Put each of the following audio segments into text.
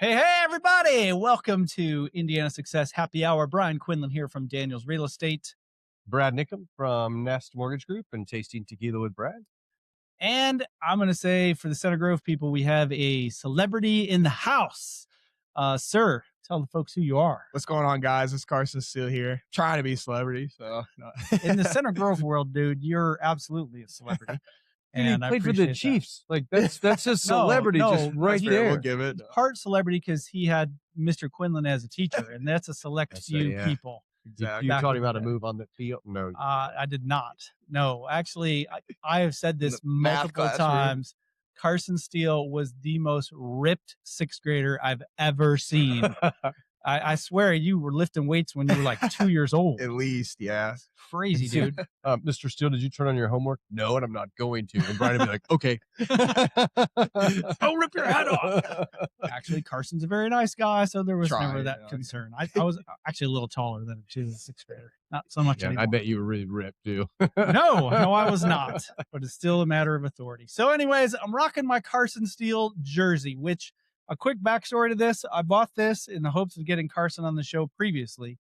Hey, everybody. Welcome to Indiana Success Happy Hour. Brian Quinlan here from Daniels Real Estate. Brad Niccum from Nest Mortgage Group and Tasting Tequila with Brad. And I'm going to say for the Center Grove people, we have a celebrity in the house. Sir, tell the folks who you are. What's going on, guys? It's Carson Steele here. Trying to be a celebrity. So no. In the Center Grove world, dude, you're absolutely a celebrity. And he played for the Chiefs. Like that's a celebrity just right there. We'll give it. Part celebrity because he had Mr. Quinlan as a teacher, and that's a select few people. Exactly. You taught him how to move on the field? No. I did not. No, actually, I have said this multiple times. Carson Steele was the most ripped sixth grader I've ever seen. I swear you were lifting weights when you were like 2 years old. At least, yeah. Crazy, dude. Mr. Steele, did you turn on your homework? No, and I'm not going to. And Brian would be like, okay. I'll rip your head off. Actually, Carson's a very nice guy, so there was never that concern. I was actually a little taller than she was a sixth grader. Not so much anymore. I bet you were really ripped, too. No, I was not. But it's still a matter of authority. So anyways, I'm rocking my Carson Steele jersey, which a quick backstory to this. I bought this in the hopes of getting Carson on the show previously.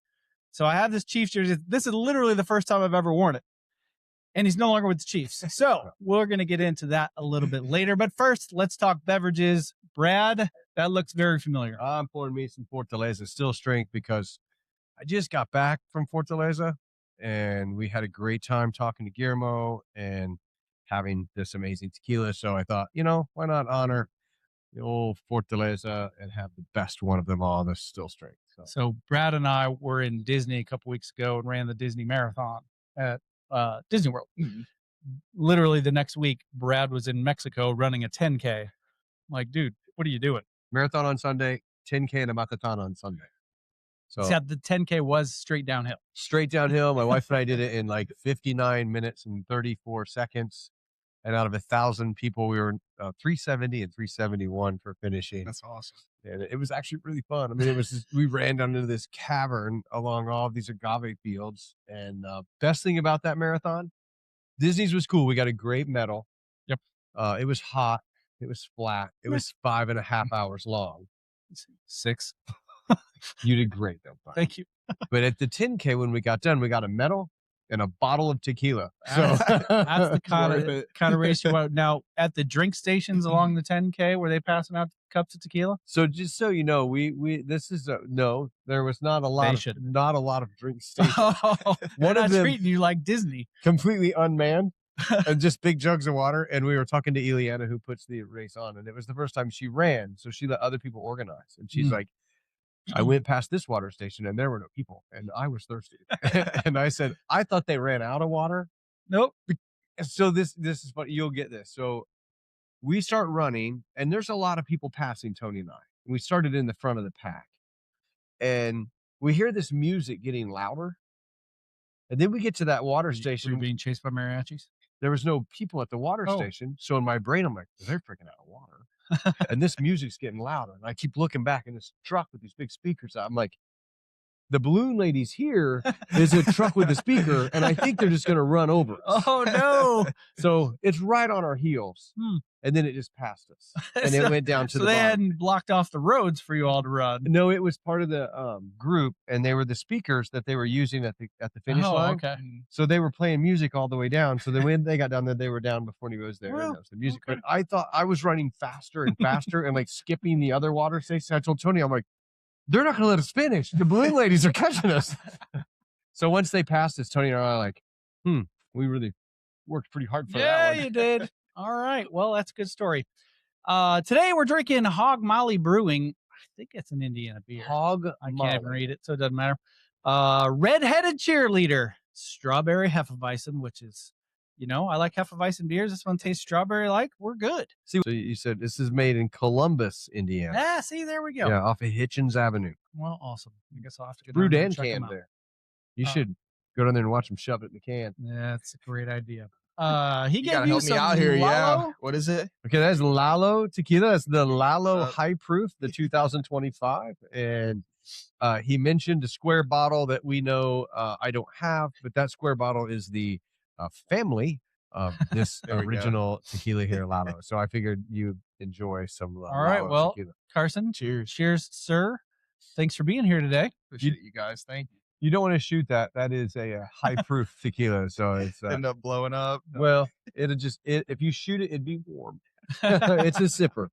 So I have this Chiefs jersey. This is literally the first time I've ever worn it. And he's no longer with the Chiefs. So we're going to get into that a little bit later. But first, let's talk beverages. Brad, that looks very familiar. I'm pouring me some Fortaleza Still Strength because I just got back from Fortaleza and we had a great time talking to Guillermo and having this amazing tequila. So I thought, why not honor the old Fortaleza and have the best one of them all, the Still Strength. So Brad and I were in Disney a couple weeks ago and ran the Disney Marathon at Disney World. Mm-hmm. Literally the next week, Brad was in Mexico running a 10K. I'm like, dude, what are you doing? Marathon on Sunday, 10K and a Macathon on Sunday. So the 10K was straight downhill. Straight downhill. My wife and I did it in like 59 minutes and 34 seconds. And out of 1,000 people, we were 370 and 371 for finishing. That's awesome. And it was actually really fun. I mean, it was just, we ran down into this cavern along all of these agave fields. And best thing about that marathon, Disney's was cool. We got a great medal. Yep. It was hot. It was flat. It was 5.5 hours long. 6. You did great, though. Thank you. But at the 10K, when we got done, we got a medal and a bottle of tequila. So that's the kind of race you want. Now, at the drink stations along the 10K, were they passing out cups of tequila? So just so you know, this is no, there was not a lot of drink stations. One of them treating you like Disney, completely unmanned, and just big jugs of water. And we were talking to Ileana, who puts the race on, and it was the first time she ran, so she let other people organize. And she's like, I went past this water station and there were no people and I was thirsty. And I said, I thought they ran out of water. Nope. So this is what you'll get this. So we start running and there's a lot of people passing Tony and I. We started in the front of the pack and we hear this music getting louder. And then we get to that water station. Were you being chased by mariachis? There was no people at the water station. So in my brain, I'm like, they're freaking out of water. And this music's getting louder. And I keep looking back in this truck with these big speakers. I'm like, the balloon lady's here is a truck with a speaker. And I think they're just going to run over us. Oh, no. So it's right on our heels. And then it just passed us. And it went down to the bottom. So they hadn't blocked off the roads for you all to run. No, it was part of the group. And they were the speakers that they were using at the finish line. Okay. So they were playing music all the way down. So then when they got down there, they were down before he was there. And that was the music. Okay. But I thought I was running faster and faster and like skipping the other water stations. I told Tony, I'm like, they're not going to let us finish. The balloon ladies are catching us. So once they passed us, Tony and I are like, we really worked pretty hard for that one. Yeah, you did. All right. Well, that's a good story. Today we're drinking Hog Molly Brewing. I think it's an Indiana beer. Hog I Molly. can't even read it, so it doesn't matter. Red-headed cheerleader, strawberry Hefeweizen, which is, I like Hefeweizen beers. This one tastes strawberry-like. We're good. See, so you said this is made in Columbus, Indiana. Yeah, see, there we go. Yeah, off of Hitchens Avenue. Well, awesome. I guess I'll have to go brewed down and canned there. You should go down there and watch them shove it in the can. Yeah, that's a great idea. He gave you some out here. Lalo? Yeah. What is it? Okay, that's Lalo tequila. That's the Lalo High Proof, the 2025. And he mentioned a square bottle that we know I don't have, but that square bottle is the family of this There we go. original tequila here, Lalo. So I figured you'd enjoy some All right. Lalo Well, tequila. Carson, Cheers. cheers, sir. Thanks for being here today. Appreciate you guys. Thank you. You don't want to shoot that. That is a high proof tequila. So it's End up blowing up. well, if you shoot it, it'd be warm. It's a sipper.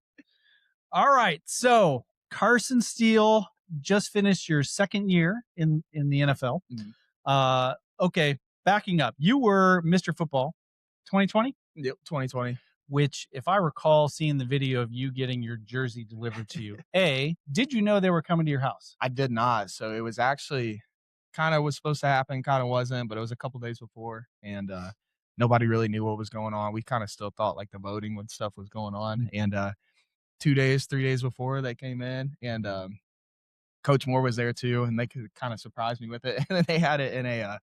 All right. So Carson Steele just finished your second year in the NFL. Mhm. Okay. Backing up, you were Mr. Football 2020, Yep, 2020. which, if I recall seeing the video of you getting your jersey delivered to you, did you know they were coming to your house? I did not. So it was actually kind of was supposed to happen, kind of wasn't, but it was a couple days before, and nobody really knew what was going on. We kind of still thought like the voting when stuff was going on, and 3 days before they came in, and Coach Moore was there too, and they could kind of surprise me with it. And then they had it in a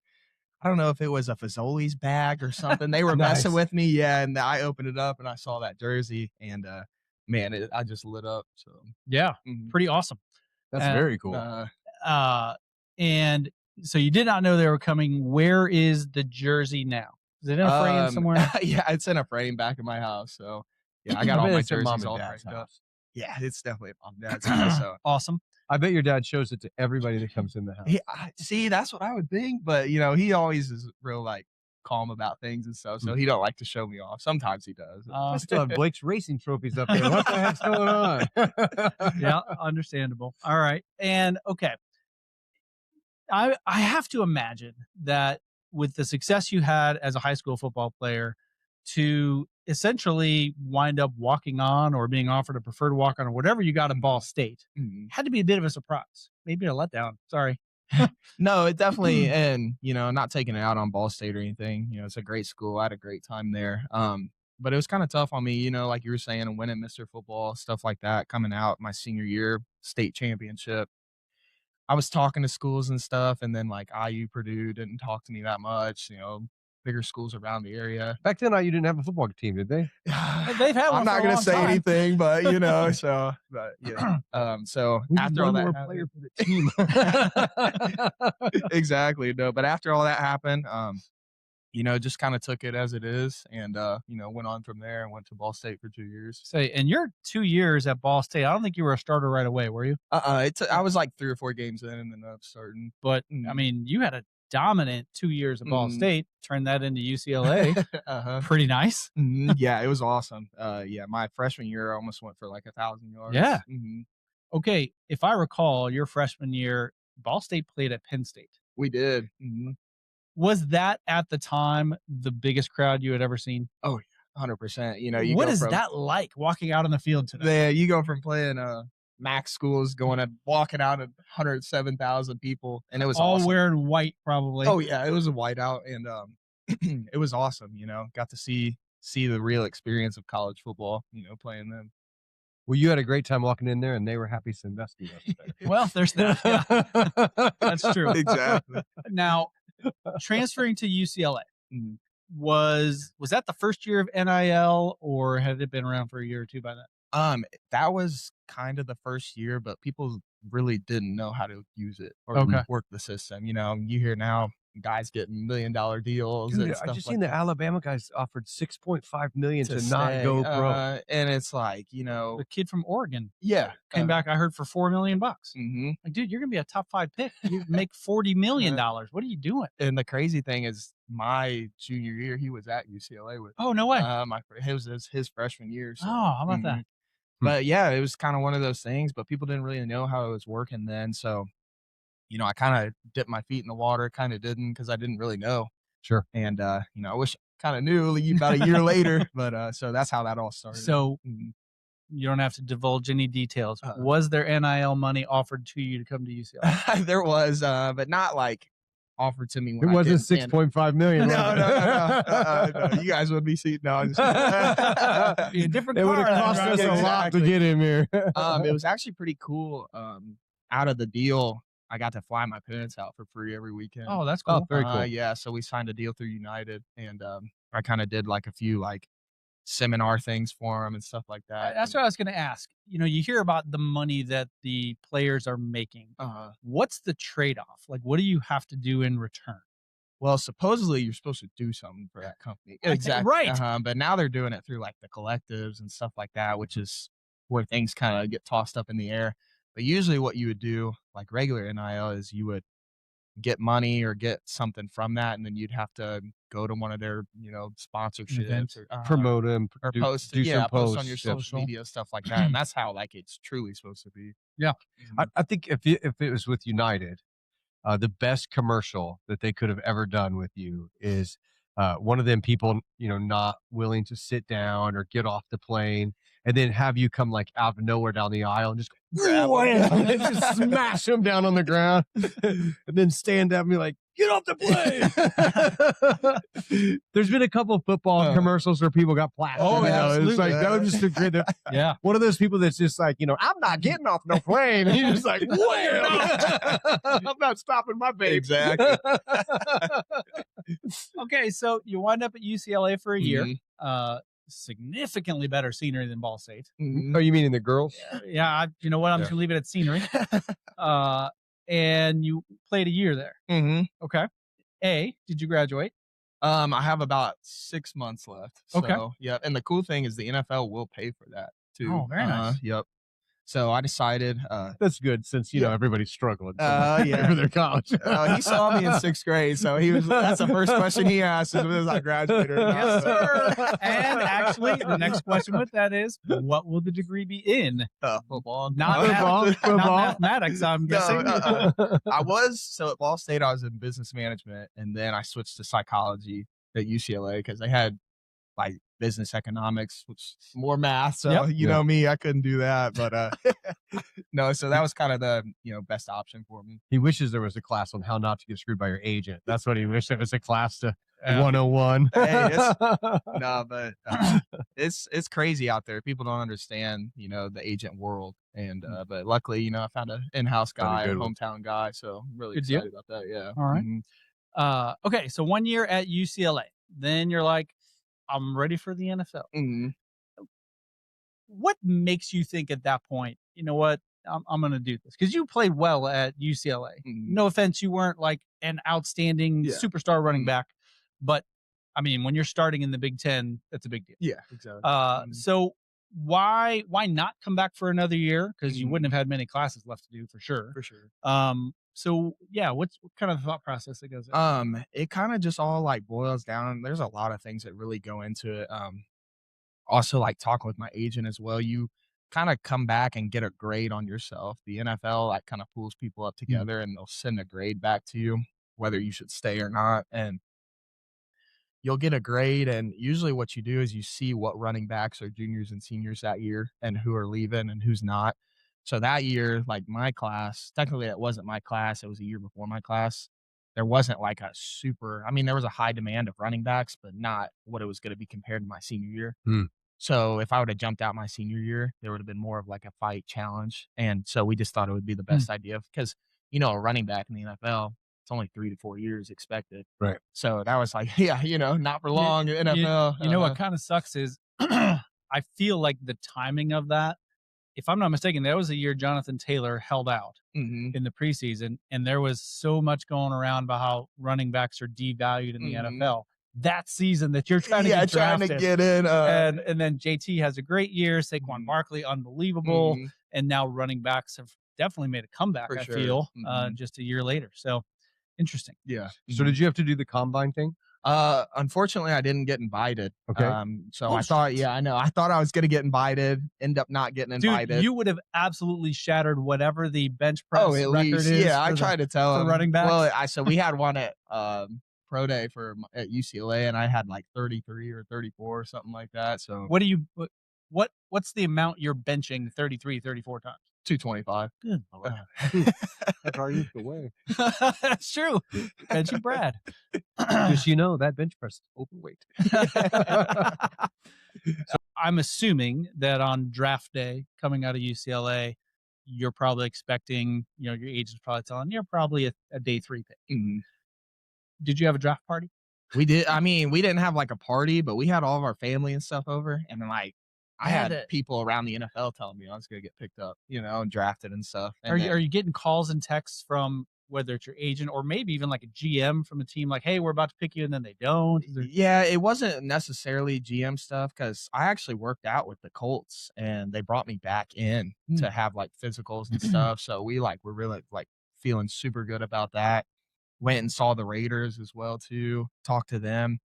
I don't know if it was a Fazoli's bag or something. They were messing with me, yeah. And I opened it up and I saw that jersey, and man, I just lit up. So Yeah, pretty awesome. That's very cool. And so you did not know they were coming. Where is the jersey now? Is it in a frame somewhere? Yeah, it's in a frame back in my house. So yeah, I got all my jerseys all framed up. Yeah, it's definitely at Mom and Dad's house. So Awesome. I bet your dad shows it to everybody that comes in the house. See, that's what I would think, but he always is real like calm about things and stuff, so he don't like to show me off. Sometimes he does. I still have Blake's racing trophies up there. What the heck's going on? Yeah, understandable. All right. And okay. I have to imagine that with the success you had as a high school football player, to essentially wind up walking on or being offered a preferred walk on or whatever you got in Ball State had to be a bit of a surprise, maybe a letdown. Sorry. No, it definitely, and not taking it out on Ball State or anything. It's a great school. I had a great time there. But it was kind of tough on me, like you were saying, and winning Mr. Football, stuff like that, coming out my senior year, state championship. I was talking to schools and stuff, and then like IU, Purdue didn't talk to me that much. Bigger schools around the area. Back then, IU didn't have a football team, did they? They've had one. I'm not going to say anything, but so, but yeah. So after all that player for the team, exactly. No, but after all that happened, just kind of took it as it is, and went on from there and went to Ball State for 2 years. Say, and your 2 years at Ball State, I don't think you were a starter right away, were you? I was like 3 or 4 games in, and then starting. But I mean, you had a dominant 2 years at Ball State. Turned that into UCLA. Pretty nice. Yeah, it was awesome. Yeah, my freshman year I almost went for like 1,000 yards. Yeah. Okay, if I recall, your freshman year, Ball State played at Penn State. We did. Was that at the time the biggest crowd you had ever seen? Oh, 100%. What is that like walking out on the field today? Yeah, you go from playing MAC schools walking out at 107,000 people, and it was all awesome. Wearing white, probably. Oh yeah, it was a whiteout, and it was awesome. Got to see the real experience of college football. Playing them. Well, you had a great time walking in there, and they were happy to invest in us. Well, there's that. Yeah. That's true. Exactly. Now, transferring to UCLA, was that the first year of NIL, or had it been around for a year or two by then? That was kind of the first year, but people really didn't know how to use it or work the system. You hear now guys getting $1 million deals. Dude, and I just like seen the Alabama guys offered $6.5 million to not go pro, and it's like the kid from Oregon, came back. I heard for $4 million. Like, dude, you're gonna be a top 5 pick. You make $40 million. What are you doing? And the crazy thing is, my junior year, he was at UCLA with. Oh, no way. It was his freshman year. So, how about that? But yeah, it was kind of one of those things. But people didn't really know how it was working then. So, I kind of dipped my feet in the water, kind of didn't, because I didn't really know. Sure. And, I wish I kind of knew about a year later, but so that's how that all started. So you don't have to divulge any details. Was there NIL money offered to you to come to UCLA? There was, but not like offered to me. When it wasn't 6.5 million. No. You guys would be seeing. No, a different. It would have cost us a lot to get him here. It was actually pretty cool. Out of the deal, I got to fly my parents out for free every weekend. Oh, that's cool. Very cool. Yeah, so we signed a deal through United, and I kind of did like a few like seminar things for them and stuff like that. That's what I was going to ask. You hear about the money that the players are making. What's the trade-off? Like, what do you have to do in return? Well, supposedly you're supposed to do something for that company. I think- Exactly. right. But now they're doing it through like the collectives and stuff like that, which is where things kind of get tossed up in the air. But usually what you would do, like regular NIL, is you would get money or get something from that, and then you'd have to go to one of their, sponsorships Events. or Promote him or do, post, do some post on your posts. Yep. social media, stuff like that. And that's how like it's truly supposed to be. Yeah. I think if it was with United, the best commercial that they could have ever done with you is one of them people, not willing to sit down or get off the plane, and then have you come like out of nowhere down the aisle and just grab him and just smash him down on the ground, and then stand up and be like, "Get off the plane." There's been a couple of football commercials where people got plastered. Oh, absolutely. It's like that was just a great. Yeah. One of those people that's just like, I'm not getting off no plane. And you're just like, wham! I'm not stopping my baby. Exactly. Okay, so you wind up at UCLA for a year. Mhm. Significantly better scenery than Ball State. Mhm. Oh, you mean in the girls? Yeah, you know what? I'm just gonna leave it at scenery. And you played a year there. Mhm. Okay. Did you graduate? I have about 6 months left. Okay. So, yeah. And the cool thing is the NFL will pay for that too. Oh, very nice. Yep. So I decided. That's good since everybody's struggling Yeah. for their college. He saw me in 6th grade, so that's the first question he asked is was I graduated or not. Yes, sir. And actually, the next question with that is, what will the degree be in? Football. Not mathematics, I'm guessing. I was so at Ball State. I was in business management, and then I switched to psychology at UCLA because they had like business economics, which is more math. So Yep. you know me, I couldn't do that. But no, so that was kind of the best option for me. He wishes there was a class on how not to get screwed by your agent. That's what he wished. There was a class to Yeah. 101. Hey, No, but it's crazy out there. People don't understand, the agent world. And but luckily, I found an in-house guy, a good one. hometown guy. So I'm really Good deal. excited about that. Yeah. All right. Mhm. Okay, so 1 year at UCLA. Then you're like, I'm ready for the NFL. Mhm. What makes you think at that point, you know what, I'm going to do this? Because you played well at UCLA. Mhm. No offense, you weren't like an outstanding Yeah. superstar running Mhm. back, but I mean, when you're starting in the Big Ten, that's a big deal. Yeah, exactly. So why not come back for another year? Because you Mhm. wouldn't have had many classes left to do for sure. For sure. So yeah, what kind of thought process that goes in? It kind of just all like boils down. There's a lot of things that really go into it. Also like talking with my agent as well. You kind of come back and get a grade on yourself. The NFL like kind of pulls people up together and they'll send a grade back to you, whether you should stay or not. And you'll get a grade. And usually what you do is you see what running backs are juniors and seniors that year and who are leaving and who's not. So that year, like my class, technically it wasn't my class. It was a year before my class. There wasn't like a there was a high demand of running backs, but not what it was going to be compared to my senior year. So if I would have jumped out my senior year, there would have been more of like a fight challenge. And so we just thought it would be the best idea because, a running back in the NFL, it's only 3 to 4 years expected. Right. So that was like, not for long NFL. You know what kind of sucks is I feel like the timing of that, if I'm not mistaken, that was a year Jonathan Taylor held out Mhm. in the preseason, and there was so much going around about how running backs are devalued in the Mhm. NFL. That season that you're trying to get drafted, get in. and then JT has a great year, Saquon Barkley unbelievable, Mhm. and now running backs have definitely made a comeback. For I sure. feel Mhm. just a year later. So interesting. Yeah. So did you have to do the combine thing? Unfortunately, I didn't get invited. Okay. So Oh, I thought, shit. yeah, I know. I thought I was going to get invited, end up not getting invited. Dude, you would have absolutely shattered whatever the bench press at record least. is. Yeah, I tried to tell for him. running backs? Well, so we had one at pro day at UCLA, and I had like 33 or 34 or something like that. So What's the amount you're benching 33, 34 times? 225. Good. That's how I used to weigh. That's true. Benching Brad. Just that bench press is overweight. I'm assuming that on draft day coming out of UCLA, you're probably expecting, your agent's probably telling you're probably a day 3 pick. Mhm. Did you have a draft party? We did. We didn't have like a party, but we had all of our family and stuff over, and then like I had people around the NFL telling me I was gonna get picked up, and drafted and stuff. And Are you getting calls and texts from whether it's your agent or maybe even like a GM from a team, like, hey, we're about to pick you, and then they don't? Yeah, it wasn't necessarily GM stuff because I actually worked out with the Colts and they brought me back in to have like physicals and stuff. So we're really like feeling super good about that. Went and saw the Raiders as well too, talked to them.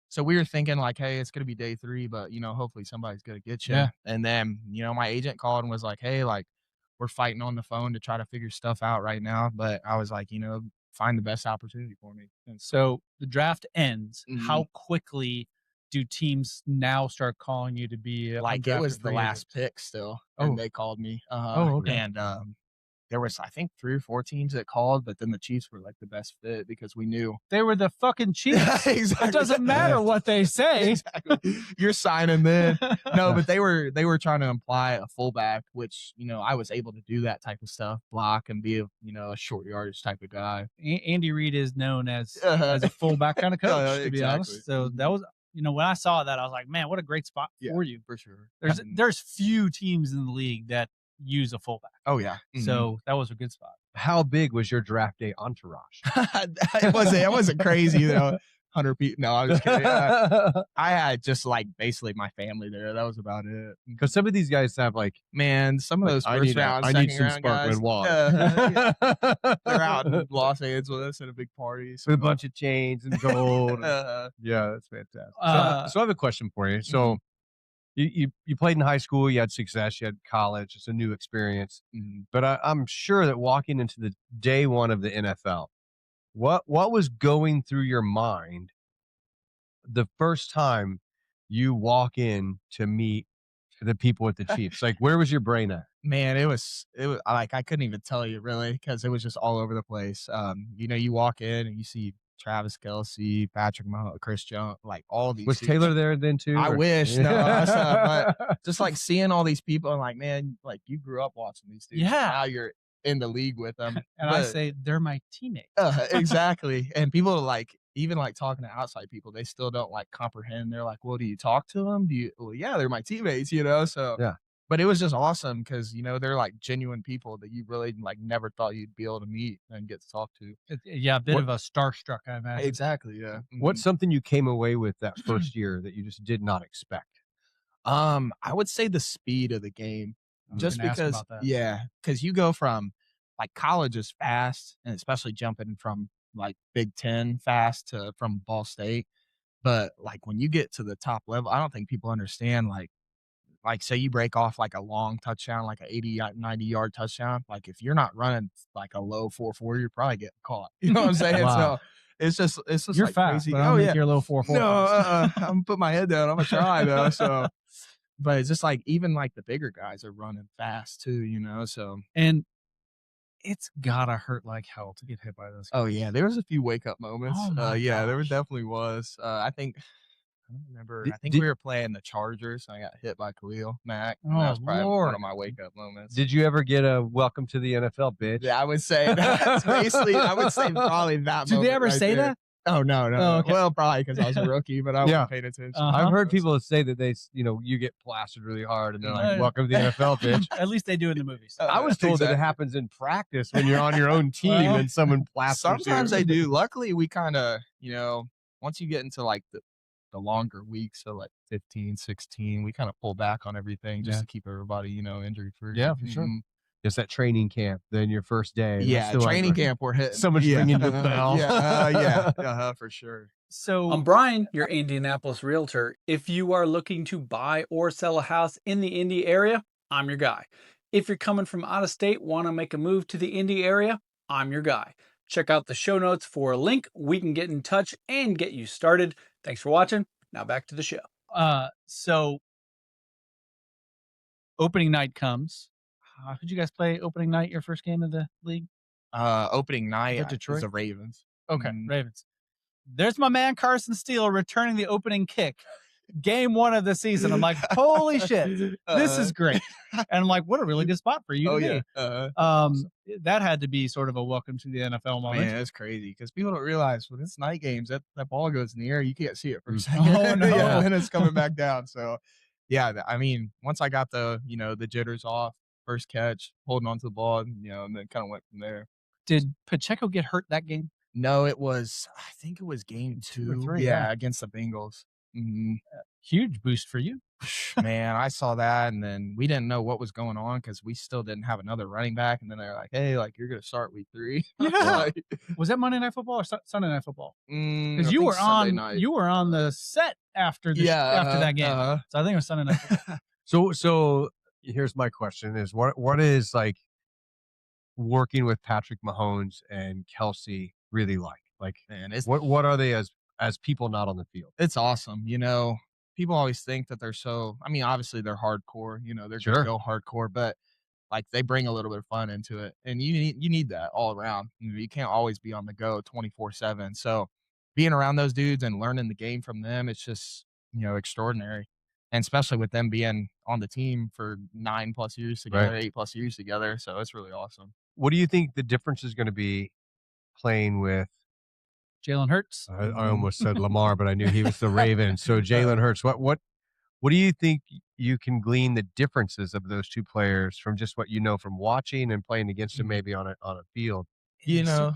So we were thinking like, hey, it's gonna be day 3, but hopefully somebody's gonna get you. Yeah. And then, my agent called and was like, hey, like we're fighting on the phone to try to figure stuff out right now. But I was like, find the best opportunity for me. And So the draft ends. Mhm. How quickly do teams now start calling you to be like it was undrafted the free last agents? pick still, Oh. and they called me. Okay. And there was I think 3 or 4 teams that called, but then the Chiefs were like the best fit because we knew They were the fucking Chiefs. exactly. It doesn't matter what they say. Exactly. You're signing then. No, but they were trying to imply a fullback, which I was able to do that type of stuff, block and be a short yardage type of guy. Andy Reid is known as a fullback kind of coach, to be honest. So that was, when I saw that, I was like, man, what a great spot for you. For sure. There's few teams in the league that use a fullback. Oh yeah. So that was a good spot. How big was your draft day entourage? It wasn't crazy, 100 people. No, I'm just kidding. I had just like basically my family there. That was about it. Because some of these guys have like, man, some of those first round, I need second some round sparkling guys, water. they're out in Los Angeles at a big party With a bunch of chains and gold. Yeah, that's fantastic. So I have a question for you. So you played in high school, you had success, you had college, it's a new experience. But I'm sure that walking into the day one of the NFL, what was going through your mind the first time you walk in to meet the people at the Chiefs? Like, where was your brain at? Man, it was like I couldn't even tell you really because it was just all over the place. You walk in and you see Travis Kelce, Patrick Mahomes, Chris Jones, like all these. Was Taylor there then too? I wish, no, but just like seeing all these people, and like, man, like you grew up watching these dudes. Yeah. Now you're in the league with them, and I say they're my teammates. Exactly. And people like even like talking to outside people, they still don't like comprehend. They're like, well, do you talk to them? Well, yeah, they're my teammates, So yeah. But it was just awesome because they're like genuine people that you really like never thought you'd be able to meet and get to talk to. Yeah, a bit of a starstruck, I imagine. Exactly, yeah. What's something you came away with that first year that you just did not expect? I would say the speed of the game, just because, because you go from like college is fast, and especially jumping from like Big Ten fast to from Ball State, but like when you get to the top level, I don't think people understand like say you break off like a long touchdown, like a 80, 90-yard touchdown. Like if you're not running like a low 4.4, you're probably getting caught. You know what I'm saying? Wow. So it's just you're like fast, crazy. but I'll make your low 4.4. No, I'm gonna put my head down. I'm gonna try though. So, but it's just like even like the bigger guys are running fast too. So and it's gotta hurt like hell to get hit by those guys. Oh yeah, there was a few wake up moments. Oh yeah, there gosh. definitely was. I don't remember. I think we were playing the Chargers, and I got hit by Khalil Mack. And that was probably one of my wake up moments. Did you ever get a welcome to the NFL, bitch? Yeah, I would say that's basically. I would say probably that. Did they ever say that? Oh no. Oh, okay. Well, probably because I was a rookie, but I wasn't paying attention. I've heard people say that they, you get plastered really hard, and they're like, "Welcome to the NFL, bitch." At least they do in the movies. I was told that it happens in practice when you're on your own team and someone plasters. Sometimes they do. Luckily, we kind of, once you get into like the longer weeks, so like 15, 16, we kind of pull back on everything just to keep everybody, injury free. Yeah, for sure. Just that training camp, then your first day. Yeah, training camp, we're hitting. Someone's ringing the bell. Yeah, for sure. So I'm Brian, your Indianapolis realtor. If you are looking to buy or sell a house in the Indy area, I'm your guy. If you're coming from out of state, want to make a move to the Indy area, I'm your guy. Check out the show notes for a link. We can get in touch and get you started. Thanks for watching. Now back to the show. So opening night comes. Who'd you guys play opening night, your first game of the league? Opening night, Detroit? was the Ravens. Okay, Ravens. There's my man Carson Steele returning the opening kick. Game 1 of the season. I'm like, holy shit, this is great. And I'm like, what a really good spot for you to be. That had to be sort of a welcome to the NFL moment. Man, that's crazy because people don't realize when it's night games, that ball goes in the air, you can't see it for a second. Oh, no. And then it's coming back down. So, yeah, I mean, once I got the jitters off, first catch, holding onto the ball, and then kind of went from there. Did Pacheco get hurt that game? No, I think it was game 2 or 3, yeah, against the Bengals. Huge boost for you. Man, I saw that, and then we didn't know what was going on because we still didn't have another running back, and then they're like, "Hey, like, you're gonna start week 3." Yeah. Was that Monday Night Football or Sunday Night Football? Because you were on the set after that game. So I think it was Sunday Night Football. So here's my question: is what is like working with Patrick Mahomes and Kelce really like? Like, Man, what are they as people not on the field? it's awesome. People always think that they're obviously they're hardcore, they're Sure. gonna go hardcore, but like they bring a little bit of fun into it. And you need that all around. You can't always be on the go 24/7. So being around those dudes and learning the game from them, it's just, extraordinary. And especially with them being on the team for 9+ years together, 8+ years together. So it's really awesome. What do you think the difference is going to be playing with? Jalen Hurts. I almost said Lamar, but I knew he was the Ravens. So Jalen Hurts. What do you think you can glean the differences of those two players from just what you know from watching and playing against them maybe on a field? Yeah,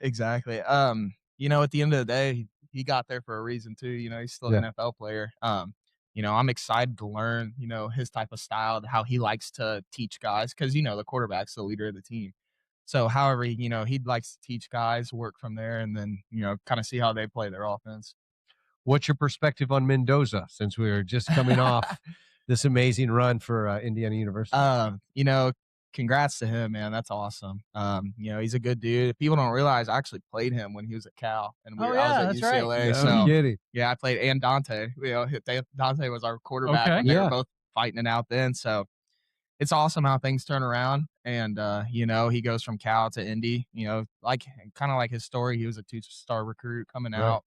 exactly. At the end of the day, he got there for a reason too. He's still an NFL player. I'm excited to learn, his type of style, how he likes to teach guys, because the quarterback's the leader of the team. So however, he likes to teach guys, work from there, and then, kind of see how they play their offense. What's your perspective on Mendoza, since we were just coming off this amazing run for Indiana University? Congrats to him, man. That's awesome. He's a good dude. People don't realize I actually played him when he was at Cal, and I was at UCLA. Right. So yeah, I played, and Dante. Dante was our quarterback. Okay. When they were both fighting it out then. So it's awesome how things turn around. And he goes from Cal to Indy. Like kind of like his story. He was a 2-star recruit coming out.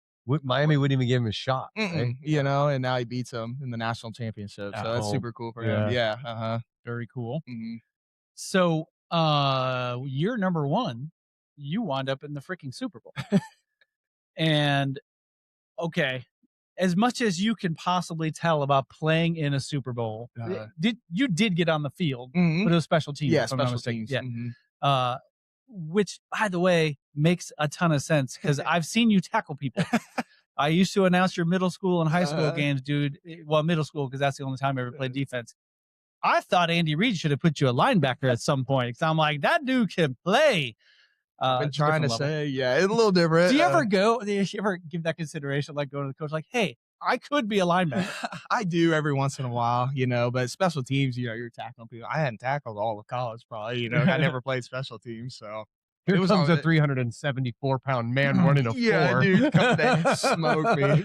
Miami wouldn't even give him a shot, right? And now he beats him in the national championship. So that's super cool for him. Yeah. Very cool. Mm-hmm. So, year number 1, you wound up in the freaking Super Bowl. And okay, as much as you can possibly tell about playing in a Super Bowl, you did get on the field, but it was special teams. Yeah, special teams. Yeah. Which, by the way, makes a ton of sense because I've seen you tackle people. I used to announce your middle school and high school games, dude. Well, middle school, because that's the only time I ever played defense. I thought Andy Reid should have put you a linebacker at some point. Because I'm like, that dude can play. I've been trying to say, it's a little different. Do you ever give that consideration, like go to the coach, like, hey, I could be a linebacker? I do every once in a while, but special teams, you're tackling people. I hadn't tackled all of college, probably, I never played special teams, so. Here comes a 374-pound man running a floor. Yeah, dude, come down, smoke me.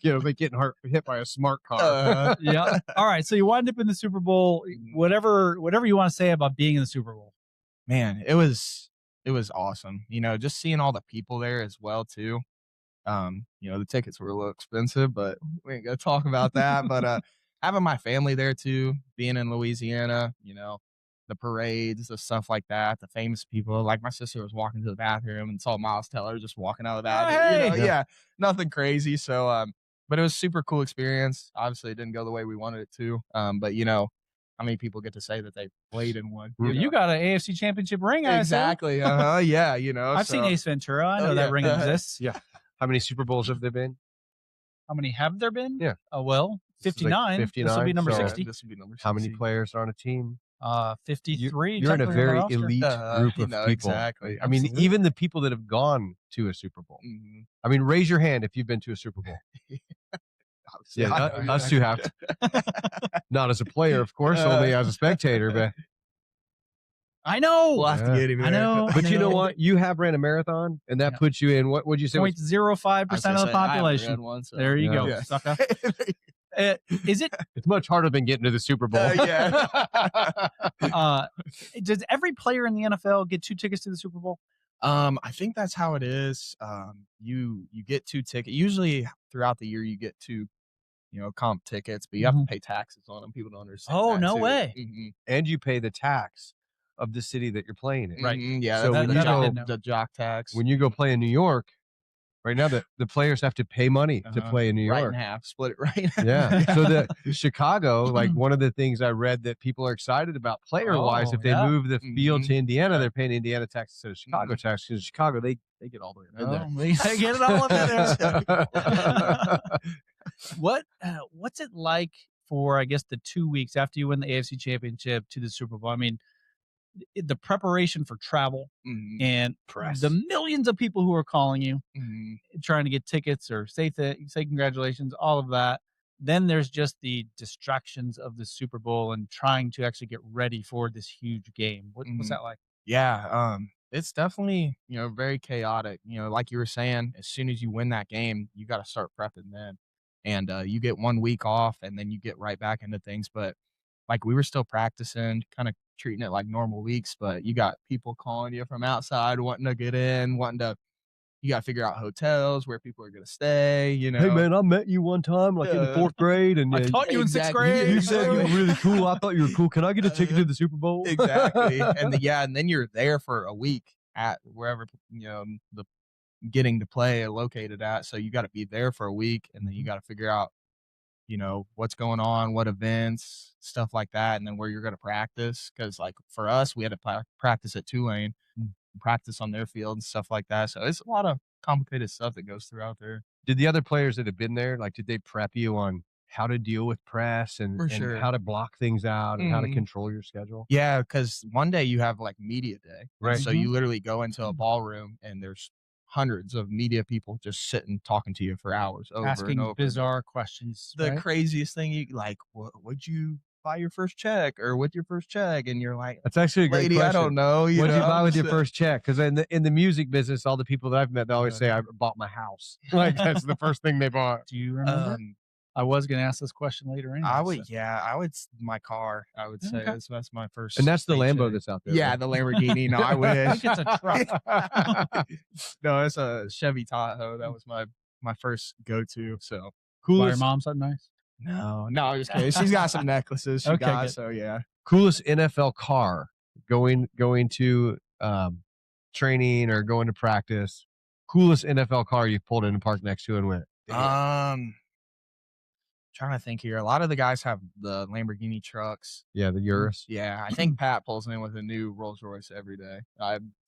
Like getting hit by a smart car. Yeah. All right. So you wind up in the Super Bowl. Whatever you want to say about being in the Super Bowl. Man, it was awesome. Just seeing all the people there as well too. The tickets were a little expensive, but we ain't gonna talk about that. But having my family there too, being in Louisiana, the parades, the stuff like that, the famous people. Like my sister was walking to the bathroom and saw Miles Teller just walking out of the bathroom. Hey! Nothing crazy. So, but it was a super cool experience. Obviously, it didn't go the way we wanted it to. But how many people get to say that they played in one? You got an AFC Championship ring, exactly. Yeah. I've seen Ace Ventura. I know that ring exists. Yeah. How many Super Bowls have there been? How many have there been? Yeah. 59. 59. This will be number 60. This would be number 60. How many players are on a team? 53. You're in a very elite group of people. Exactly. I mean, even the people that have gone to a Super Bowl. Mm-hmm. I mean, raise your hand if you've been to a Super Bowl. Us two have to. Not as a player, of course, only as a spectator. But I know. We'll have to get him. I know. But you know what? You have ran a marathon, and that puts you in what would you say? 0.05% of the population. One, so. There you go, sucker. Is it? It's much harder than getting to the Super Bowl. Does every player in the NFL get 2 tickets to the Super Bowl? I think that's how it is. You get 2 tickets. Usually throughout the year, you get 2, comp tickets, but you have to pay taxes on them. People don't understand. Oh, no way! Mm-hmm. And you pay the tax of the city that you're playing in. Right. Mm-hmm. Yeah. So the jock tax. When you go play in New York, Right now, the players have to pay money to play in New Right York. in half, split it right in half. Yeah. So the Chicago, like one of the things I read that people are excited about player-wise, if they move the field to Indiana, they're paying Indiana tax instead of Chicago tax. Because Chicago, they get all the way in there. They get it all up in there. What's it like for, I guess, the 2 weeks after you win the AFC Championship to the Super Bowl? I mean, the preparation for travel and the millions of people who are calling you, trying to get tickets or say congratulations, all of that. Then there's just the distractions of the Super Bowl and trying to actually get ready for this huge game. What's that like? Yeah, it's definitely, very chaotic. Like you were saying, as soon as you win that game, you got to start prepping then. And you get 1 week off and then you get right back into things. But like we were still practicing, kind of treating it like normal weeks, but you got people calling you from outside, wanting to get in, you got to figure out hotels where people are going to stay, Hey man, I met you one time, like in the 4th grade, and I taught you in 6th grade. You said you were really cool. I thought you were cool. Can I get a ticket to the Super Bowl? Exactly. And then you're there for a week at wherever, the getting to play located at. So you got to be there for a week, and then you got to figure out, what's going on, what events, stuff like that, and then where you're going to practice. Because like for us, we had to practice at Tulane, practice on their field and stuff like that. So it's a lot of complicated stuff that goes through out there. Did the other players that have been there, like, did they prep you on how to deal with press and how to block things out and how to control your schedule? Yeah, because one day you have like media day, right? So you literally go into a ballroom and there's hundreds of media people just sitting talking to you for hours, asking and over. bizarre questions. The craziest thing, you like, would you buy your first check or with your first check? And you're like, that's actually a great lady, question. I don't know. What did you buy with your first check? Because in the music business, all the people that I've met, they always say, I bought my house. Like that's the first thing they bought. Do you remember? I was going to ask this question later anyway. I would my car, I would say that's my first. And that's the Lambo that's out there. Yeah, the Lamborghini. No, I wish. I think it's a truck. No, it's a Chevy Tahoe. That was my first go-to. So coolest. Why your mom so nice? No, I'm just kidding. She's got some necklaces. She got, good. So yeah. Coolest NFL car going to training or going to practice. Coolest NFL car you've pulled in and parked next to and went. Trying to think here. A lot of the guys have the Lamborghini trucks. Yeah, the Urus. Yeah, I think Pat pulls in with a new Rolls Royce every day.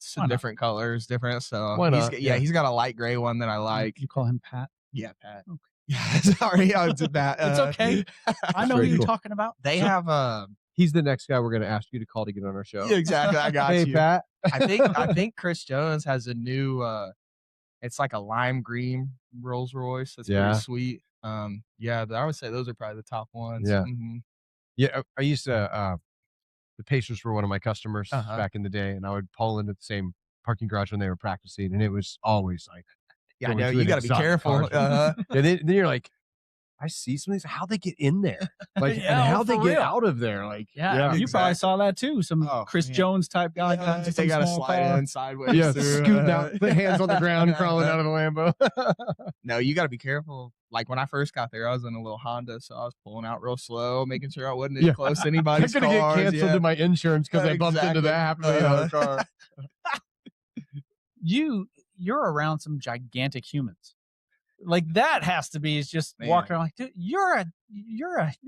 Some different colors, different. So why not? He's got a light gray one that I like. You call him Pat? Yeah, Pat. Okay. Yeah, sorry, I was Pat. It's okay. I know who you're talking about. They have he's the next guy we're going to ask you to call to get on our show. Yeah, exactly. I got you. Hey, Pat. I think Chris Jones has a new. It's like a lime green Rolls Royce. That's pretty sweet. Yeah, I would say those are probably the top ones. Yeah. Yeah, I used to the Pacers were one of my customers back in the day, and I would pull into the same parking garage when they were practicing, and it was always like, yeah, no, you got to be careful. And then you're like, I see some of these, how they get in there, like, and how they get out of there, like, you probably saw that too. Some Chris Jones type guy. They got to slide in sideways. Yeah, scooting out, put hands on the ground, crawling out of the Lambo. No, you got to be careful. Like when I first got there, I was in a little Honda, so I was pulling out real slow, making sure I wasn't in close to anybody's car. I'm gonna get canceled in my insurance because I bumped into that half of the car. You're around some gigantic humans. Like that has to be just walking around like, dude, you're a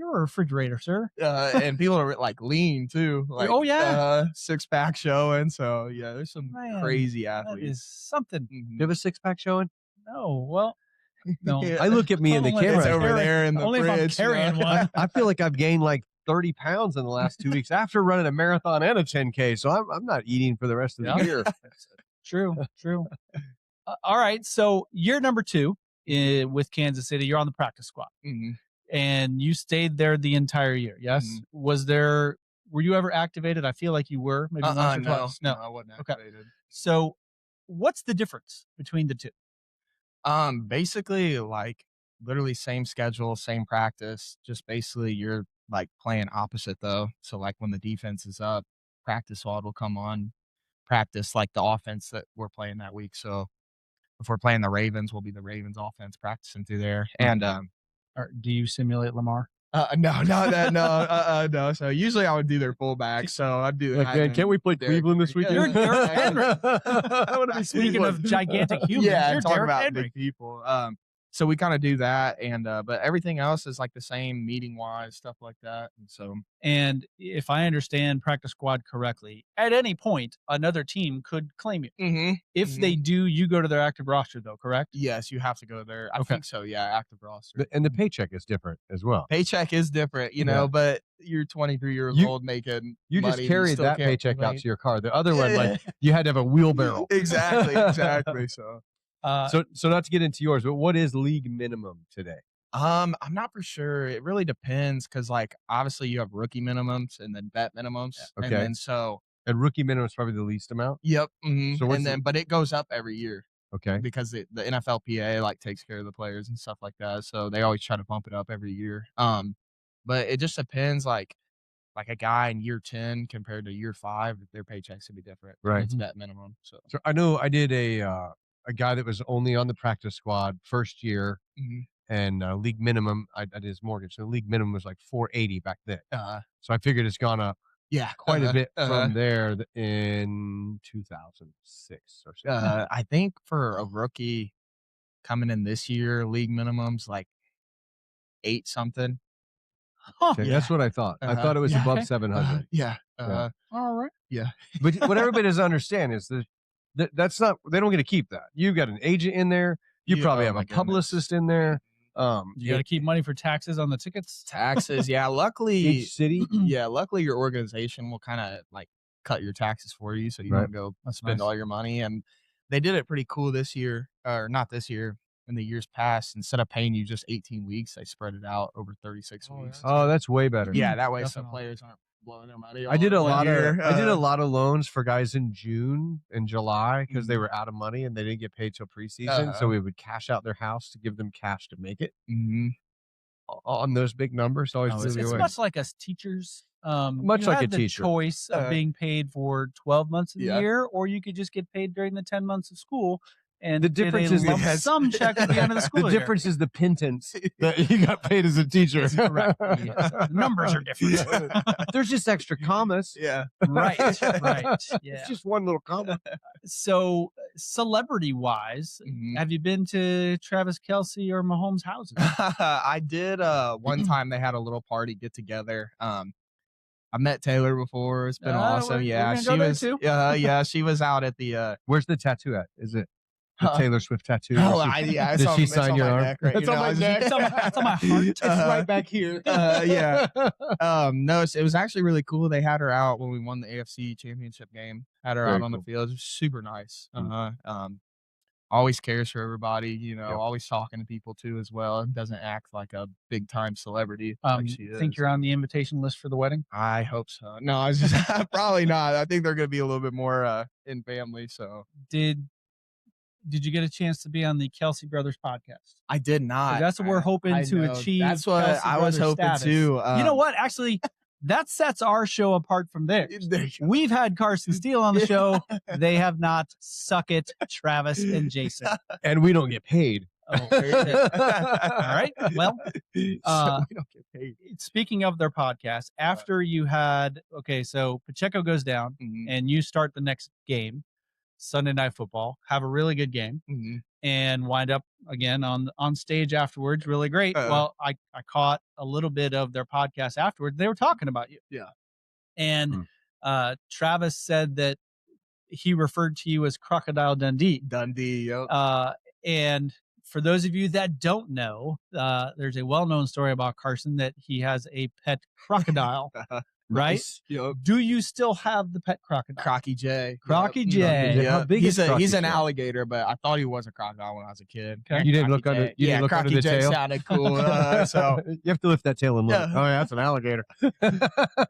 refrigerator, sir. And people are like lean too. Like, 6-pack showing. So yeah, there's some crazy athletes. That is something. You have a 6-pack showing? No, well, no. I look at me in the camera. It's over there in the only fridge. If I'm carrying one. I feel like I've gained like 30 pounds in the last 2 weeks after running a marathon and a 10K. So I'm not eating for the rest of the year. True. All right. So year number 2 with Kansas City, you're on the practice squad, and you stayed there the entire year. Yes. Were you ever activated? I feel like you were. Maybe once or twice. No, I wasn't activated. Okay. So, what's the difference between the two? Basically, like literally same schedule, same practice. Just basically, you're like playing opposite though. So, like when the defense is up, practice squad will come on, practice like the offense that we're playing that week. So, if we're playing the Ravens, we'll be the Ravens offense practicing through there. And do you simulate Lamar? No, not that. No, no. So usually I would do their fullback. So I'd do. Like, man, can't we play Derek Cleveland this Henry. weekend? You're Derek Henry. I want to be Speaking of gigantic humans, Yeah, you're talk Derek about Henry. big people. So we kind of do that, and but everything else is like the same meeting wise stuff like that. And so And if I understand practice squad correctly, at any point another team could claim you. If they do, you go to their active roster, though, correct? yes, you have to go there. I Okay. think so. Yeah, active roster. And the paycheck is different as well. Paycheck is different, you Yeah. know, but you're 23 years You- old making You money, just you carried still that can't paycheck out complain. to your car. The other one, like you had to have a wheelbarrow. Exactly. So So not to get into yours, but what is league minimum today? I'm not for sure. It really depends because, like, obviously you have rookie minimums and then vet minimums. Okay. And then so, And rookie minimum is probably the least amount. yep. So what's and then, but it goes up every year Okay. because the NFLPA like takes care of the players and stuff like that. So they always try to bump it up every year. But it just depends. Like a guy in year 10 compared to year 5, their paychecks would be different. Right. It's vet minimum. So So I know I did a guy that was only on the practice squad first year, and league minimum I did his mortgage. So league minimum was like $480 back then. So I figured it's gone up yeah, quite a bit from there in 2006 or so. I think for a rookie coming in this year, league minimums like 8 something. Okay, that's what I thought. I thought it was Yeah. above Okay. 700. Yeah. All right. But what everybody doesn't understand is that's not, they don't get to keep that. You've got an agent in there. You Yeah, probably oh have my a goodness. publicist in there. You got to keep money for taxes on the tickets. Taxes. Yeah. Luckily, each city. luckily your organization will kind of like cut your taxes for you so you Right. don't go That's spend nice. all your money. And they did it pretty cool this year, or not this year, in the years past. Instead of paying you just 18 weeks, they spread it out over 36 weeks. Oh, that's way better. Yeah, that way some Definitely. players aren't blowing their money. I did a all in lot one of year. I did a lot of loans for guys in June and July because they Mhm. were out of money and they didn't get paid till preseason. So we would cash out their house to give them cash to make it on those big numbers. Always Oh, blew it's me It's away. much like us teachers. Much you like had a the teacher. choice of being paid for 12 months of the Yeah. year, or you could just get paid during the 10 months of school. And The get difference a is lump Yes. sum check at the end of the school The year. difference is the pittance that you got paid as a teacher. Yes, correct. Yes. The numbers are different. There's just extra commas. Yeah. right. Yeah. It's just one little comma. So, celebrity-wise, Mhm. have you been to Travis Kelce or Mahomes' houses? I did one time they had a little party get together. I met Taylor before. It's been awesome. we're Yeah, gonna she go there was too. yeah, she was out at the Where's the tattoo at? Is it the Huh. Taylor Swift tattoo? it's Did on, she it's sign on your my arm? neck right It's you on know, my I was- neck. It's on my heart. It's right back here. yeah. No, it was actually really cool. They had her out when we won the AFC championship game. Had her Very out on the cool. field. It was super nice. Always cares for everybody, you know, Yep. always talking to people too as well. And doesn't act like a big time celebrity like she is. Think you're on the invitation list for the wedding? I hope so. No, I was just probably not. I think they're gonna be a little bit more in family. So Did you get a chance to be on the Kelce Brothers podcast? I did 'Cause not. that's what we're hoping I to know. achieve. That's what Kelce I was Brothers hoping status. too. You know what? Actually, that sets our show apart from theirs. There you go. We've had Carson Steele on the show. They have not. Suck it, Travis and Jason. And we don't get paid. Oh, very good. All right. Well, So we don't get paid. speaking of their podcast, after you had so Pacheco goes down Mhm, and you start the next game, Sunday Night Football, have a really good game, mhm. and wind up again on stage afterwards. Really great. Well, I caught a little bit of their podcast afterwards. They were talking about you. Yeah. And Travis said that he referred to you as Crocodile Dundee. Dundee. Yep. And for those of you that don't know, there's a well-known story about Carson that he has a pet crocodile, right? Nice. Yep. Do you still have the pet crocodile? Crocky J. Crocky Yep. J. Yep. How big he's is he's Crocky an J? alligator, but I thought he was a crocodile when I was a kid. Okay. You didn't Crocky look under. J. You didn't look Crocky under the J tail. sounded cool. So, You have to lift that tail and look. Yeah. Oh yeah, that's an alligator.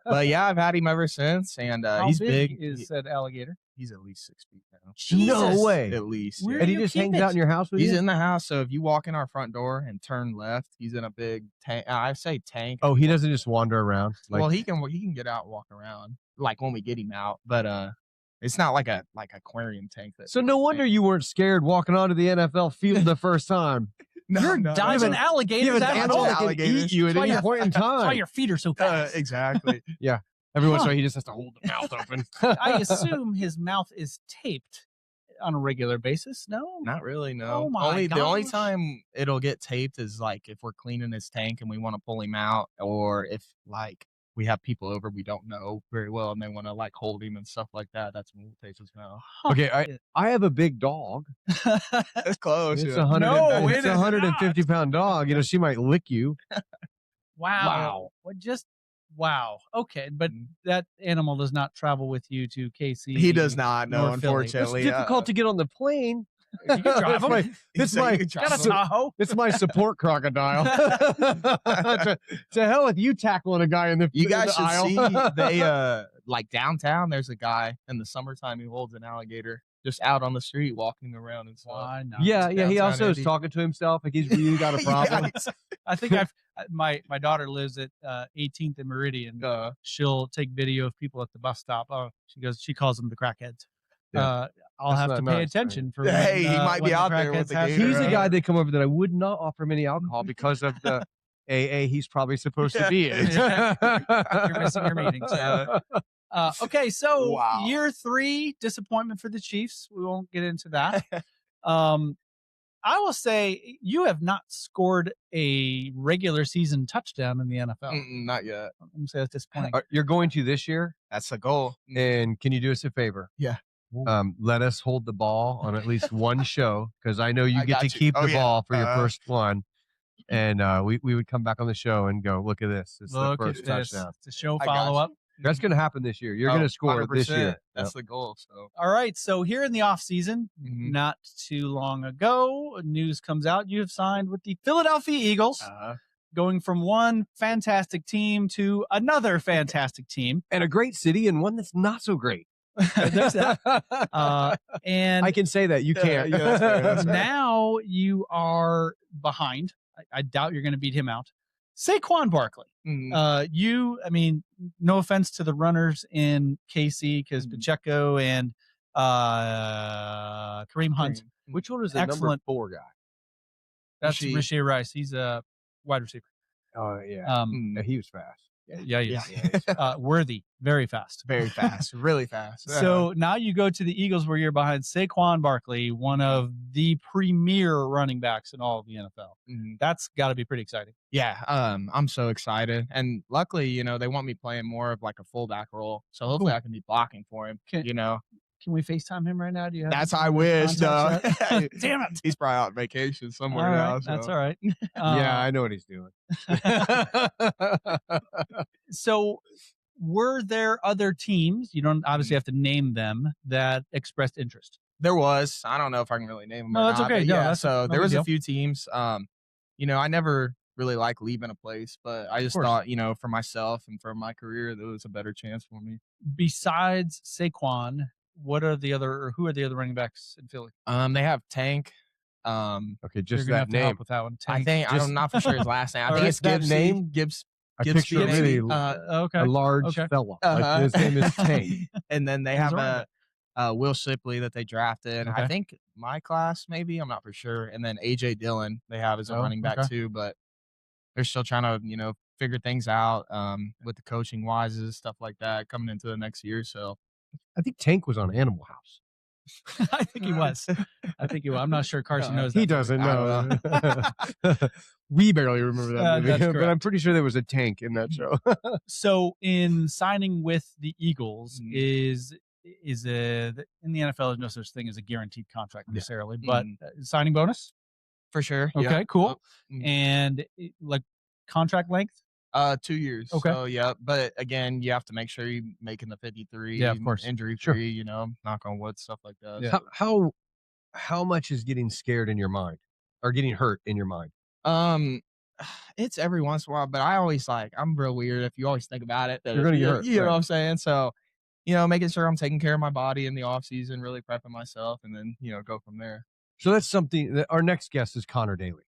but yeah, I've had him ever since, and How he's big big. is that alligator? He's at least 6 feet now. No Jesus. way. At least. Where yeah. And do he you just keep hangs it? out in your house with He's you? in the house, so if you walk in our front door and turn left, he's in a big tank. I say tank. Oh, he doesn't just wander around. Like, well, he can get out and walk around, like when we get him out. But it's not like a aquarium tank. so no wonder you weren't scared walking onto the NFL field the first time. You're dodging alligators. Even at animals home. can alligators. eat you at That's why any your- point in That's why time. your feet are so fast. Exactly. Every once in a while, he just has to hold the mouth open. I assume his mouth is taped on a regular basis. No, Not really, no. Oh my The only gosh. time it'll get taped is like if we're cleaning his tank and we want to pull him out, or if like we have people over we don't know very well and they want to like hold him and stuff like that. That's when we'll tape his mouth. Okay, I have a big dog. That's close. It's yeah. a No, it is 150-pound dog. You know, she might lick you. Wow. What just wow. Okay, but that animal does not travel with you to KC. He does not, no, nor Philly. It's unfortunately. difficult to get on the plane. You can drive It's my- him. It's my Got a Tahoe. it's my support crocodile. to hell with you tackling a guy in the You guys should aisle. see they like downtown. There's a guy in the summertime who holds an alligator just out on the street walking around and stuff. Why not? Yeah, he downtown also is Indy. talking to himself like he's really got a problem. I think my daughter lives at 18th and Meridian. She'll take video of people at the bus stop. Oh, she calls them the crackheads. Yeah. I'll That's have not to pay nice, attention for. Hey, he might when be out there with crackheads the have gator. He's their- a guy that come over that I would not offer him any alcohol because of the AA he's probably supposed to be in. You're missing your meetings. Okay, so Wow. year 3 disappointment for the Chiefs. We won't get into that. I will say you have not scored a regular season touchdown in the NFL. Not yet. I'm gonna say that's disappointing. You're going to this year, That's the goal. and can you do us a favor? Yeah. Let us hold the ball on at least one show because I know you I get to got you. keep Oh, the yeah. ball for your Uh-huh. first one. And we would come back on the show and go, look at this. It's Look the at first this. touchdown. It's a show I got follow you. up. That's going to happen this year. You're going to score this 100%. year. That's the goal. So All right, so here in the off season, Mhm. not too long ago, news comes out you have signed with the Philadelphia Eagles, going from one fantastic team to another fantastic team. And a great city and one that's not so great. There's that. And I can say that. You can't. yeah, that's fair, that's fair. now you are behind. I doubt you're going to beat him out. Saquon Barkley. Mhm. I mean, no offense to the runners in KC because Pacheco and Kareem Hunt. Which one is the number Excellent. 4 guy? That's Rasheed. Rasheed Rice. He's a wide receiver. Oh, yeah. Mm. Yeah, he was fast. Yeah, he is. Yeah. Worthy, very fast. Very fast, really fast. So now you go to the Eagles where you're behind Saquon Barkley, one of the premier running backs in all of the NFL. Mhm. That's got to be pretty exciting. Yeah, I'm so excited, and luckily, they want me playing more of like a fullback role, so hopefully I can be blocking for him. Can we FaceTime him right now? Do you have That's his I wish. contact No. set? Damn it! He's probably out on vacation somewhere All now. right, So. that's all right. Yeah, I know what he's doing. So, were there other teams? You don't obviously have to name them that expressed interest. There was. I don't know if I can really name them. No, or that's not, okay. but No, yeah, that's so no there big was deal. a few teams. I never really like leaving a place, but I just course. thought, for myself and for my career, there was a better chance for me. Besides Saquon, who are the other running backs in Philly? They have Tank. Okay, You're just gonna that have to help name. with that one. I Tank. think I'm not for sure his last name. I All think right, it's that Gibbs. name? Gibbs. I Gibbs picture a Gibbs- really Okay. a large Okay. fella. Uh-huh. Like, his name is Tank. And then they He's have a running Will Shipley that they drafted. Okay. I think my class, maybe. I'm not for sure. And then AJ Dillon they have as a running back okay. too, but they're still trying to, figure things out with the coaching wises, stuff like that coming into the next year. So I think Tank was on Animal House. I think he was. I'm not sure Carson knows that. He doesn't I know. We barely remember that movie, that's but correct. I'm pretty sure there was a tank in that show. So, in signing with the Eagles, Mhm. is in the NFL, there's no such thing as a guaranteed contract necessarily, but Mhm. signing bonus. for sure. Okay, yeah. cool. Mhm. And like contract length. 2 years. Okay. So yeah, but again, you have to make sure you're making the 53. Yeah, of course. Injury Sure. free. Knock on wood, stuff like that. Yeah. How much is getting scared in your mind or getting hurt in your mind? It's every once in a while, but I always I'm real weird. If you always think about it, that You're gonna get hurt, You know right. what I'm saying? So, making sure I'm taking care of my body in the off season, really prepping myself, and then go from there. So that's something that our next guest is Connor Daly,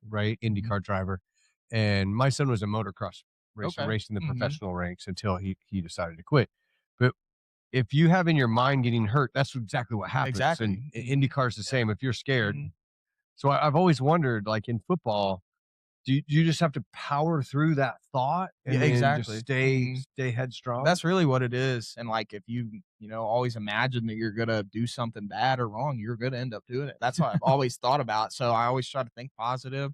right? IndyCar driver. And my son was a motocross racer, Okay. racing the Mhm. professional ranks until he decided to quit. But if you have in your mind getting hurt, that's exactly what happens. Exactly. And IndyCar's the same. If you're scared, Mhm. So I've always wondered, like in football, do you just have to power through that thought and then exactly. just stay headstrong? That's really what it is. And like, if you always imagine that you're gonna do something bad or wrong, you're gonna end up doing it. That's what I've always thought about. So I always try to think positive.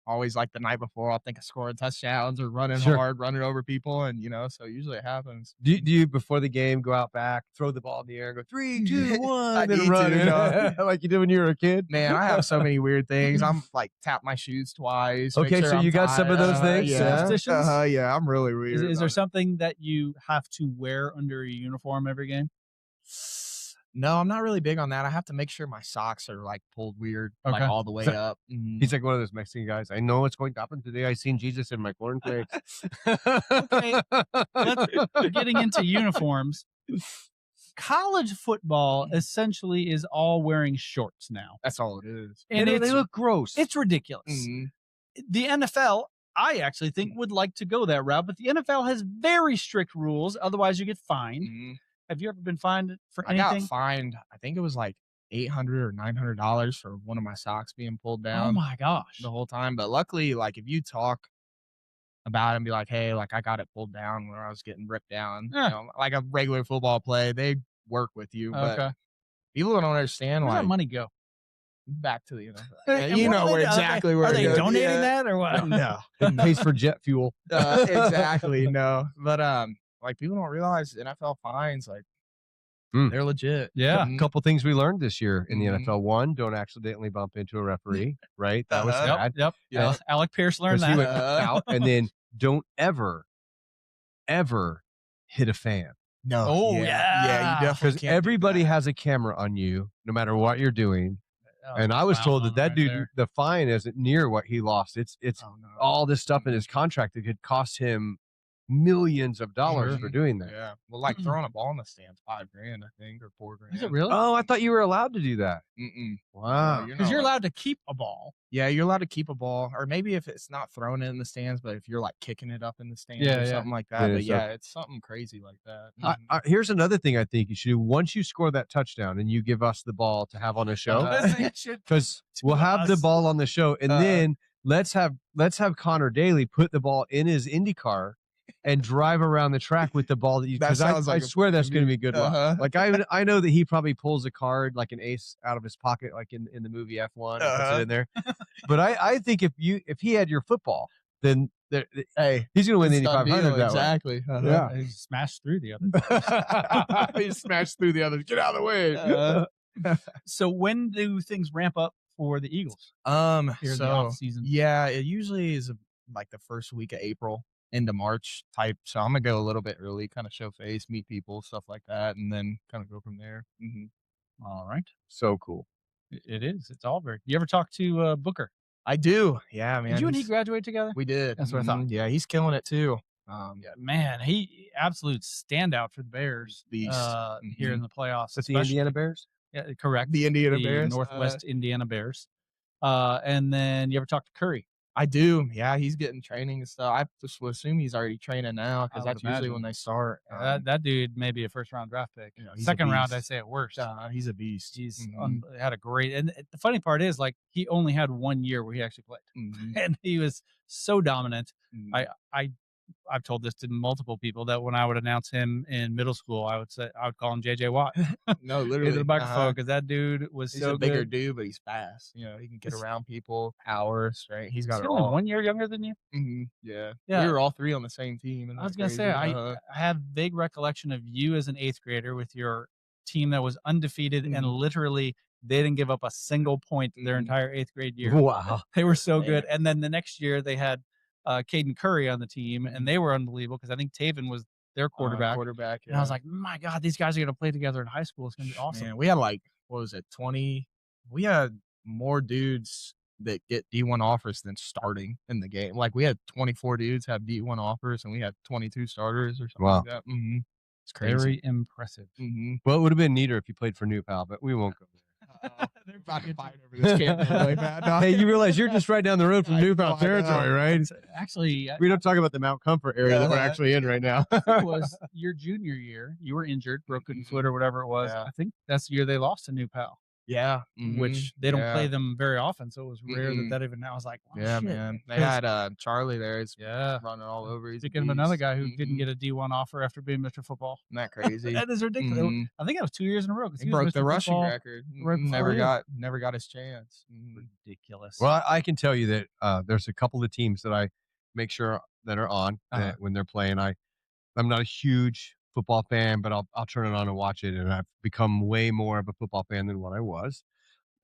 Always like the night before, I'll think of scoring touchdowns or running hard, running over people, and so usually it happens. Do you before the game go out back, throw the ball in the air, and go 3, 2, 1, I and need run to, like you did when you were a kid? Man, I have so many weird things. I'm like tap my shoes twice. make Okay, sure so I'm you got some of those things? Yeah, Superstitions? yeah, I'm really weird. Is there something that you have to wear under a uniform every game? No, I'm not really big on that. I have to make sure my socks are like pulled weird, like Okay. all the way up. He's like one of those Mexican guys. I know what's going to happen today. I seen Jesus in my cornflakes. Okay, getting into uniforms. College football essentially is all wearing shorts now, That's all it is. and they it's look gross. it's ridiculous. The NFL, I actually think, would like to go that route, but the NFL has very strict rules. Otherwise, you get fined. Have you ever been fined for I anything? got fined. I think it was like $800 or $900 for one of my socks being pulled down. Oh my gosh! The whole time. But luckily, like if you talk about it and be like, hey, like I got it pulled down when I was getting ripped down, like a regular football play, they work with you. But Okay. people don't understand. Where's Like that money go? back to the NFL. And You what know are where they- exactly where Are it they goes. donating Yeah. that or what? No, It pays for jet fuel. exactly. No, but like people don't realize NFL fines, like they're legit. Yeah. A couple things we learned this year in the Mhm. NFL. One, don't accidentally bump into a referee. Right, that was Uh-huh. bad. Yep. Yeah. Alec Pierce learned Because he that. went out, and then don't ever hit a fan. No. Oh, yeah. yeah. Yeah. You definitely Because can't do everybody that. has a camera on you, no matter what you're doing. Oh, And I was told that right dude, there. the fine isn't near what he lost. It's Oh, no. all this stuff in his contract that could cost him millions of dollars for doing that. Yeah. Well, like throwing a ball in the stands, $5,000, I think, or $4,000. Is it really? Oh, I thought you were allowed to do that. Wow. Because you're allowed to keep a ball. Yeah, you're allowed to keep a ball, or maybe if it's not thrown in the stands, but if you're like kicking it up in the stands Yeah, or yeah. something like that. Yeah, But so- yeah, it's something crazy like that. Here's another thing I think you should do. Once you score that touchdown and you give us the ball to have on the show, because we'll have the us. ball on the show, and then let's have Connor Daly put the ball in his Indy car and drive around the track with the ball that you. That Because sounds I like a swear that's going to be good luck. Uh-huh. Like I know that he probably pulls a card like an ace out of his pocket, like in the movie F1, and puts it in there. But I think if he had your football, then Hey, he's going to win the it's Indy done 500 deal, that exactly. Uh-huh. Yeah. He smashed through the other. way. He smashed through the others. Get out of the way. So when do things ramp up for the Eagles? Here in the off season. Yeah, it usually is like the first week of April into March type. So I'm gonna go a little bit early, kind of show face, meet people, stuff like that, and then kind of go from there. All right. So cool. It is. It's all very. You ever talk to Booker? I do. Yeah, man. Did you and he he's- graduate together? We did. That's what I thought. Yeah, he's killing it too. Man, he absolute standout for the Bears Beast. here in the playoffs. That's the especially- Indiana Bears? Yeah, correct. The Indiana The Bears, Northwest Indiana Bears. And then you ever talk to Curry? I do. Yeah, he's getting training and stuff. I just would assume he's already training now I because would that's usually imagine. when they start. That dude may be a first round draft pick. You know, he's a Second round, I beast. say at worst. He's a beast. He's Mhm. had a great. And the funny part is, like, he only had 1 year where he actually played, Mhm. and he was so dominant. Mhm. I've told this to multiple people that when I would announce him in middle school, I would call him JJ Watt No, into literally. the microphone because that dude was He's so a bigger good. dude, but he's fast. You know, he can get It's- around people, power, strength. He's Is got he it only all. 1 year younger than you? Yeah. Yeah. We were all three on the same team. And I was gonna say I have vague recollection of you as an 8th grader with your team that was undefeated and literally they didn't give up a single point their Mhm. entire 8th grade year. Wow. They were so good. And then the next year they had Caden Curry on the team and they were unbelievable because I think Taven was their quarterback. And I was like, my God, these guys are gonna play together in high school. It's gonna be awesome. man, we had like, what was it, 20? We had more dudes that get D1 offers than starting in the game. Like we had 24 dudes have D1 offers and we had 22 starters or something Wow. like that. It's crazy. Very impressive. Well, it would have been neater if you played for New Pal, but we won't go there. They're about to fight over this camp really bad. No. Hey, you realize you're just right down the road from New Pal I know. territory, right? Actually, We don't talk about the Mount Comfort area that we're actually in right now. it was your junior year. You were injured, broken foot or whatever it was. Yeah. I think that's the year they lost to New Pal. Yeah. which they don't yeah. play them very often. So it was rare Mm-mm. that even. I was like, oh, Yeah, shit. man. They 'Cause- had Charlie there. He's Yeah. running all over. He's a Speaking of another beast. guy who didn't get a D1 offer after being Mr. Football. Isn't that crazy? That is ridiculous. Mhm. I think that was 2 years in a row. 'Cause He was broke Mr. the rushing Football record. right before Never got his chance. Ridiculous. Well, I can tell you that there's a couple of teams that I make sure that are on that when they're playing. I'm not a huge football fan, but I'll turn it on and watch it, and I've become way more of a football fan than what I was.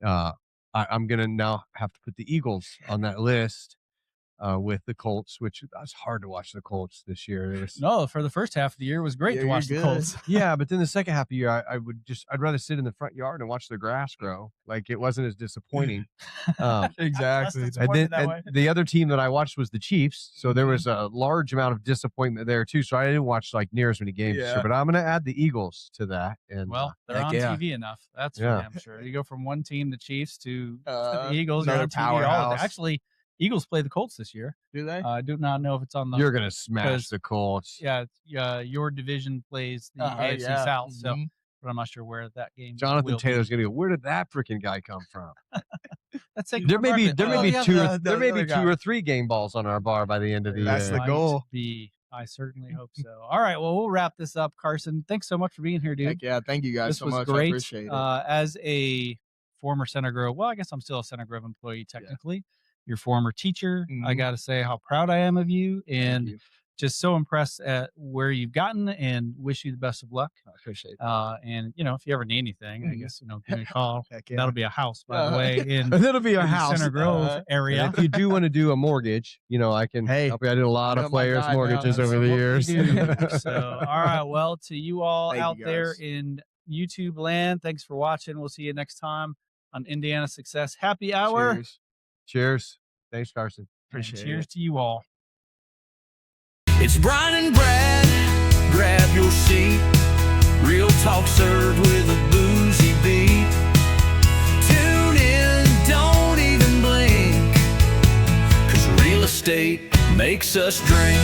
I'm gonna now have to put the Eagles on that list with the Colts, which it's hard to watch the Colts this year. It was, no, for the first half of the year, it was great Yeah, to watch the you're Colts. yeah, but then the second half of the year, I'd rather sit in the front yard and watch the grass grow. Like, it wasn't as disappointing. Exactly. That's And then that way. the other team that I watched was the Chiefs, so there was a large amount of disappointment there too. So I didn't watch like near as many games this year, Yeah. but I'm gonna add the Eagles to that. And Well, they're heck on yeah. TV enough. That's for Yeah. damn sure. You go from one team, the Chiefs, to the Eagles. another You're on TV all the time. powerhouse. Actually, Eagles play the Colts this year. Do they? I do not know if it's on the. you're gonna smash 'cause- the Colts. Yeah, your division plays the AFC yeah. South, so Mhm. but I'm not sure where that game. Jonathan will Taylor's be. gonna go. Where did that freaking guy come from? That's Saquon There may be Barkley. yeah, two the there may other be guy. 2 or 3 game balls on our bar by the end of the That's year. the goal. Might be. I certainly hope so. All right, well, we'll wrap this up. Carson, thanks so much for being here, dude. Heck yeah. Thank you guys This so was much. I great. appreciate it. As a former Center Grove, well, I guess I'm still a Center Grove employee technically. Your former teacher, I Mhm. got to say how proud I am of you, Thank and you. just so impressed at where you've gotten, and wish you the best of luck. I appreciate it. And if you ever need anything, I Mhm. guess give me a call. Heck yeah. That'll be a house, by the way, in That'll be in a the house. Center Grove And area. if you do want to do a mortgage, I can Hey, help you. I did a lot I'm of my players' guy now. mortgages That's over the what we years. do. So, all right. Well, to you all Thank out you, there guys. in YouTube land, thanks for watching. We'll see you next time on Indiana Success Happy Hour. Cheers. Cheers. Thanks, Carson. And Appreciate cheers it. to you all. It's Brian and Brad, grab your seat. Real talk served with a boozy beat. Tune in, don't even blink, 'cause real estate makes us drink.